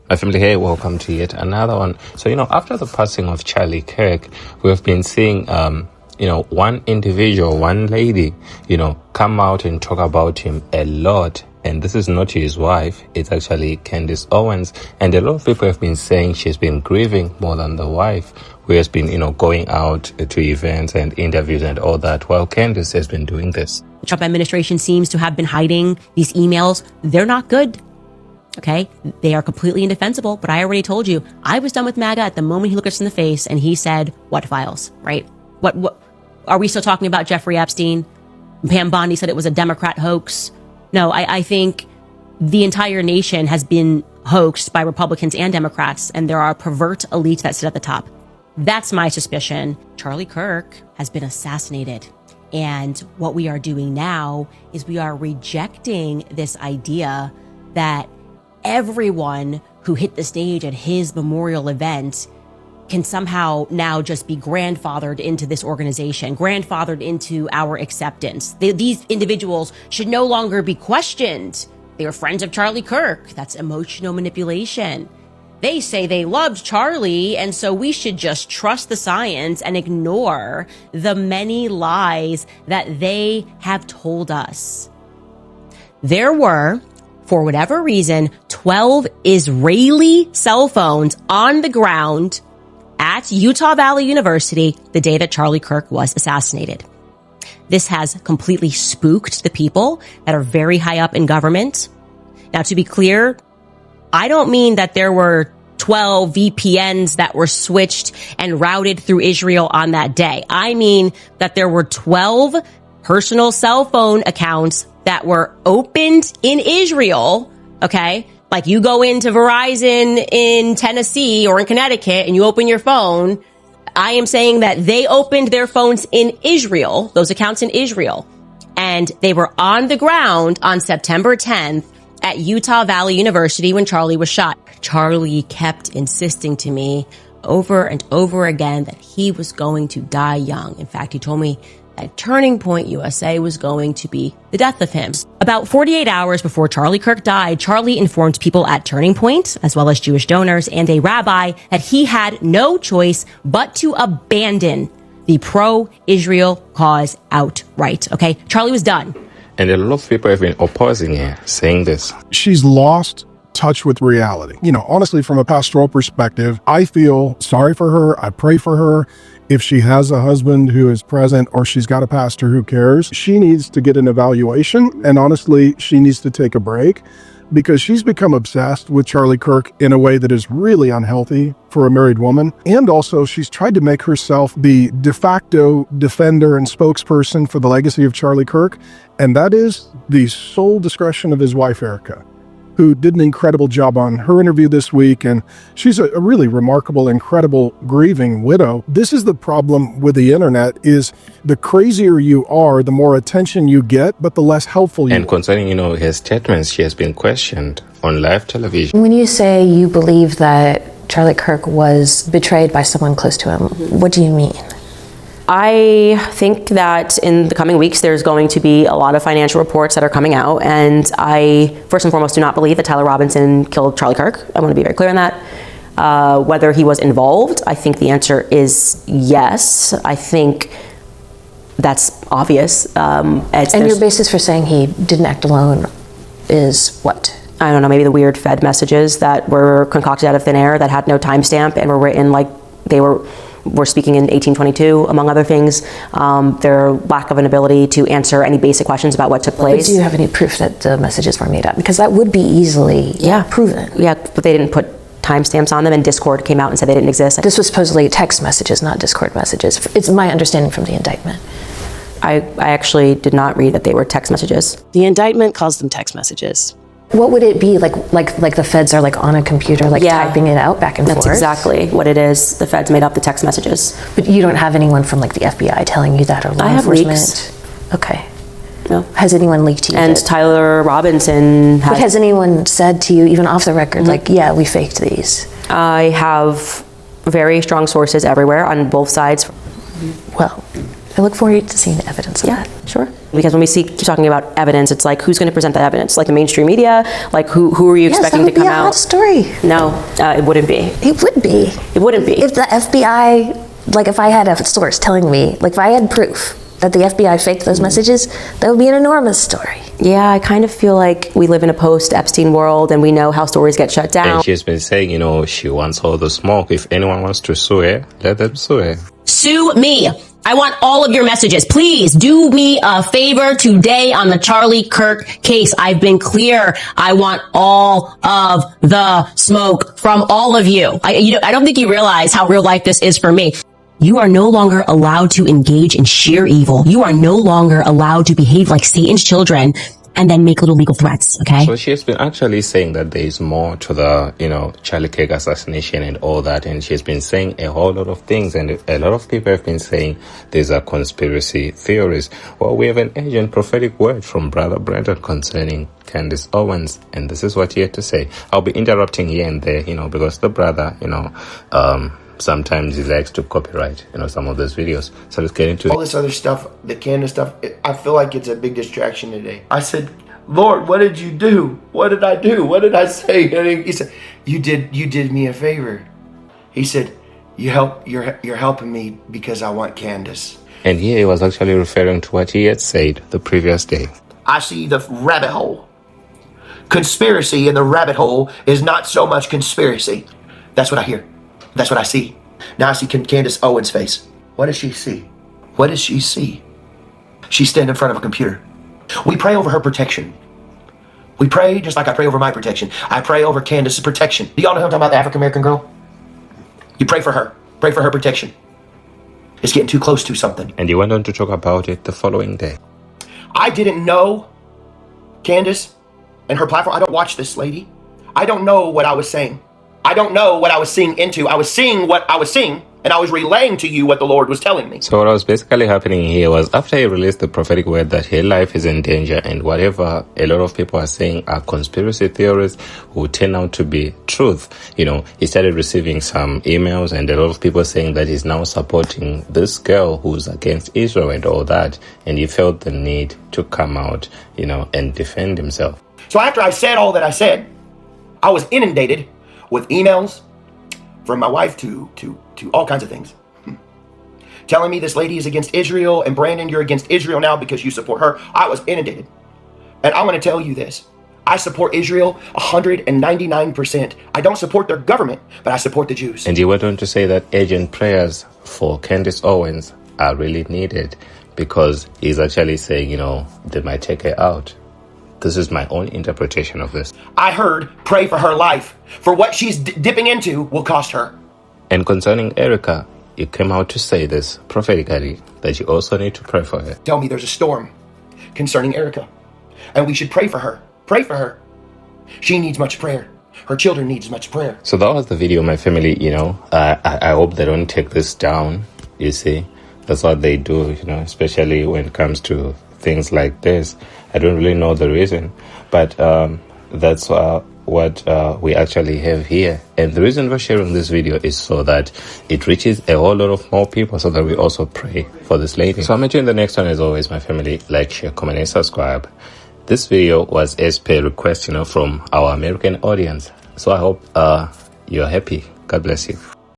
My family, hey, welcome to yet another one. So, after the passing of Charlie Kirk, we have been seeing, one individual, one lady, come out and talk about him a lot. And this is not his wife. It's actually Candace Owens. And a lot of people have been saying she's been grieving more than the wife, who has been, going out to events and interviews and all that, while Candace has been doing this. The Trump administration seems to have been hiding these emails. They're not good. Okay, they are completely indefensible, but I already told you, I was done with MAGA at the moment he looked us in the face and he said, what files, right? What are we still talking about Jeffrey Epstein? Pam Bondi said it was a Democrat hoax. No, I think the entire nation has been hoaxed by Republicans and Democrats, and there are pervert elites that sit at the top. That's my suspicion. Charlie Kirk has been assassinated. And what we are doing now is we are rejecting this idea that everyone who hit the stage at his memorial event can somehow now just be grandfathered into this organization, grandfathered into our acceptance. These individuals should no longer be questioned. They were friends of Charlie Kirk. That's emotional manipulation. They say they loved Charlie, and so we should just trust the science and ignore the many lies that they have told us. There were, for whatever reason, 12 Israeli cell phones on the ground at Utah Valley University the day that Charlie Kirk was assassinated. This has completely spooked the people that are very high up in government. Now, to be clear, I don't mean that there were 12 VPNs that were switched and routed through Israel on that day. I mean that there were 12 personal cell phone accounts that were opened in Israel, okay? Like you go into Verizon in Tennessee or in Connecticut and you open your phone. I am saying that they opened their phones in Israel, those accounts in Israel, and they were on the ground on September 10th at Utah Valley University when Charlie was shot. Charlie kept insisting to me over and over again that he was going to die young. In fact, he told me that Turning Point USA was going to be the death of him. About 48 hours before Charlie Kirk died, Charlie informed people at Turning Point, as well as Jewish donors and a rabbi, that he had no choice but to abandon the pro-Israel cause outright. Okay? Charlie was done. And a lot of people have been opposing her, saying this. She's lost touch with reality. Honestly, from a pastoral perspective, I feel sorry for her. I pray for her. If she has a husband who is present or she's got a pastor who cares, she needs to get an evaluation. And honestly, she needs to take a break because she's become obsessed with Charlie Kirk in a way that is really unhealthy for a married woman. And also, she's tried to make herself the de facto defender and spokesperson for the legacy of Charlie Kirk. And that is the sole discretion of his wife, Erika, who did an incredible job on her interview this week. And she's a really remarkable, incredible, grieving widow. This is the problem with the internet is the crazier you are, the more attention you get, but the less helpful you are. And concerning, her statements, she has been questioned on live television. When you say you believe that Charlie Kirk was betrayed by someone close to him, what do you mean? I think that in the coming weeks, there's going to be a lot of financial reports that are coming out. And I, first and foremost, do not believe that Tyler Robinson killed Charlie Kirk. I want to be very clear on that. Whether he was involved, I think the answer is yes. I think that's obvious. And your basis for saying he didn't act alone is what? I don't know, maybe the weird Fed messages that were concocted out of thin air that had no timestamp and were written like they were speaking in 1822, among other things. Their lack of an ability to answer any basic questions about what took place. But do you have any proof that the messages were made up? Because that would be easily proven. Yeah, but they didn't put timestamps on them, and Discord came out and said they didn't exist. This was supposedly text messages, not Discord messages. It's my understanding from the indictment. I actually did not read that they were text messages. The indictment calls them text messages. What would it be like the feds are like on a computer, typing it out back and forth? That's exactly what it is. The feds made up the text messages. But you don't have anyone from like the FBI telling you that or law enforcement? Leaks. Okay. No. Has anyone leaked to you? And Tyler Robinson But has anyone said to you, even off the record, we faked these? I have very strong sources everywhere on both sides. Well, I look forward to seeing the evidence of that. Sure. Because when we keep talking about evidence, it's like, who's going to present that evidence? Like the mainstream media? Like who are you expecting to come out? Yes, that would be a hot story. No, it wouldn't be. It would be. It wouldn't be. If the FBI, like if I had a source telling me, like if I had proof that the FBI faked those messages, that would be an enormous story. Yeah, I kind of feel like we live in a post-Epstein world and we know how stories get shut down. And she's been saying, you know, she wants all the smoke. If anyone wants to sue her, let them sue her. Sue me. I want all of your messages. Please do me a favor today on the Charlie Kirk case. I've been clear. I want all of the smoke from all of you. I don't think you realize how real life this is for me. You are no longer allowed to engage in sheer evil. You are no longer allowed to behave like Satan's children and then make little legal threats, okay? So she has been actually saying that there is more to the, you know, Charlie Kirk assassination and all that. And she's been saying a whole lot of things. And a lot of people have been saying these are conspiracy theories. Well, we have an urgent prophetic word from Brother Brendan concerning Candace Owens. And this is what he had to say. I'll be interrupting here and there, you know, because the brother, you know, sometimes he likes to copyright, you know, some of those videos. So let's get into all this other stuff, the Candace stuff. I feel like it's a big distraction today. I said, Lord, what did you do? What did I do? What did I say? And he said, you did me a favor. He said, you're helping me because I want Candace. And here he was actually referring to what he had said the previous day. I see the rabbit hole. Conspiracy in the rabbit hole is not so much conspiracy. That's what I hear. That's what I see. Now I see Candace Owens' face. What does she see? What does she see? She's standing in front of a computer. We pray over her protection. We pray just like I pray over my protection. I pray over Candace's protection. Do y'all know who I'm talking about, the African-American girl? You pray for her. Pray for her protection. It's getting too close to something. And he went on to talk about it the following day. I didn't know Candace and her platform. I don't watch this lady. I don't know what I was saying. I don't know what I was seeing into. I was seeing what I was seeing, and I was relaying to you what the Lord was telling me. So what was basically happening here was after he released the prophetic word that her life is in danger and whatever a lot of people are saying are conspiracy theories will turn out to be truth. You know, he started receiving some emails and a lot of people saying that he's now supporting this girl who's against Israel and all that. And he felt the need to come out, you know, and defend himself. So after I said all that I said, I was inundated with emails from my wife to all kinds of things. Telling me this lady is against Israel, and Brandon, you're against Israel now because you support her. I was inundated. And I'm going to tell you this. I support Israel 199%. I don't support their government, but I support the Jews. And he went on to say that urgent prayers for Candace Owens are really needed because he's actually saying, you know, they might take her out. This is my own interpretation of this. I heard, pray for her life. For what she's dipping into will cost her. And concerning Erika, you came out to say this prophetically, that you also need to pray for her. Tell me there's a storm concerning Erika, and we should pray for her. Pray for her. She needs much prayer. Her children needs much prayer. So that was the video, my family, you know. I hope they don't take this down, you see. That's what they do, you know, especially when it comes to things like this. I don't really know the reason, but that's what we actually have here. And the reason for sharing this video is so that it reaches a whole lot of more people so that we also pray for this lady. So I'll meet you in the next one. As always, my family, like, share, comment, and subscribe. This video was as per request, you know, from our American audience. So I hope you're happy. God bless you.